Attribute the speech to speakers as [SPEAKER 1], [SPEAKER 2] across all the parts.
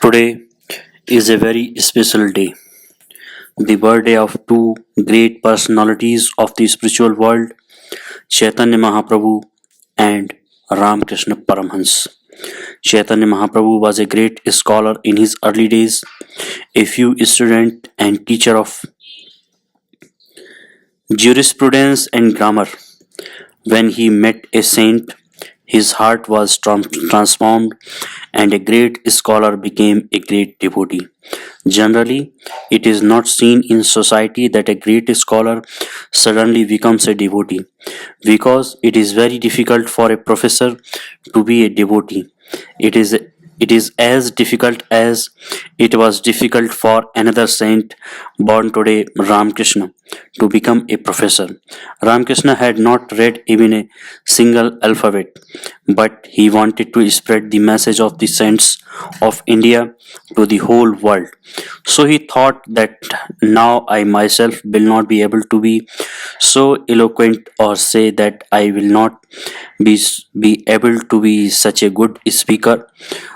[SPEAKER 1] Today is a very special day, the birthday of two great personalities of the spiritual world, Chaitanya Mahaprabhu and Ramakrishna Paramhans. Chaitanya Mahaprabhu was a great scholar in his early days, a few student and teacher of jurisprudence and grammar. When he met a saint, his heart was transformed, and a great scholar became a great devotee. Generally, it is not seen in society that a great scholar suddenly becomes a devotee, because it is very difficult for a professor to be a devotee. It is it is as difficult as it was difficult for another saint born today, Ramakrishna, to become a professor. Ramakrishna had not read even a single alphabet, but he wanted to spread the message of the saints of India to the whole world. So he thought that now I myself will not be able to be so eloquent or say that I will not be able to be such a good speaker.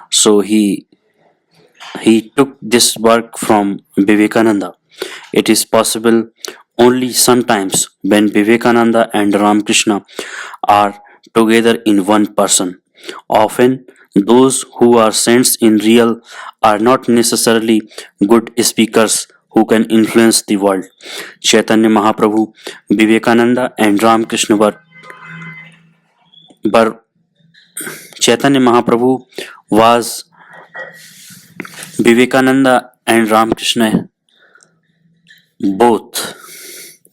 [SPEAKER 1] So he took this work from Vivekananda. It is possible only sometimes when Vivekananda and Ramakrishna are together in one person. Often, those who are saints in real are not necessarily good speakers who can influence the world. Chaitanya Mahaprabhu, Vivekananda, and Ramakrishna were Chaitanya Mahaprabhu was Vivekananda and Ramakrishna both,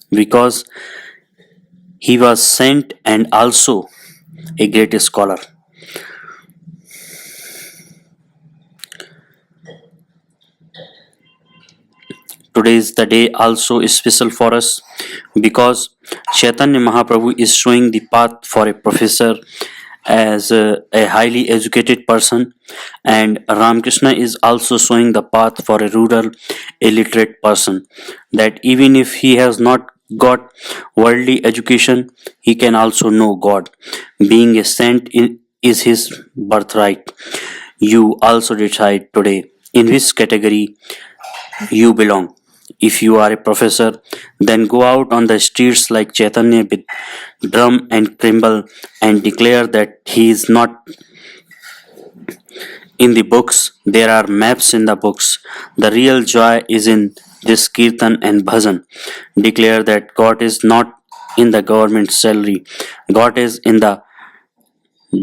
[SPEAKER 1] because he was saint and also a great scholar. Today is the day also special for us because Chaitanya Mahaprabhu is showing the path for a professor as a highly educated person, and Ramakrishna is also showing the path for a rural illiterate person, that even if he has not got worldly education, he can also know God. Being a saint is his birthright. You also decide today in which category you belong. If you are a professor, then go out on the streets like Chaitanya with drum and cymbal and declare that he is not in the books. There are maps in the books. The real joy is in this kirtan and bhajan. Declare that God is not in the government salary. God is in the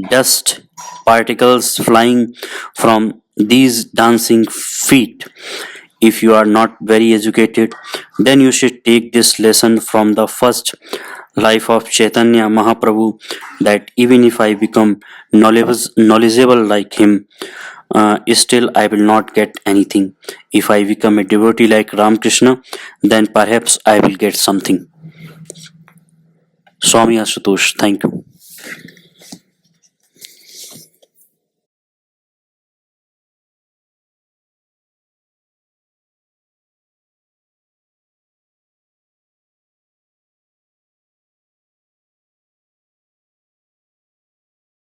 [SPEAKER 1] dust particles flying from these dancing feet. If you are not very educated, then you should take this lesson from the first life of Chaitanya Mahaprabhu, that even if I become knowledgeable like him, still I will not get anything. If I become a devotee like Ramakrishna, then perhaps I will get something. Swami Asutosh, thank you.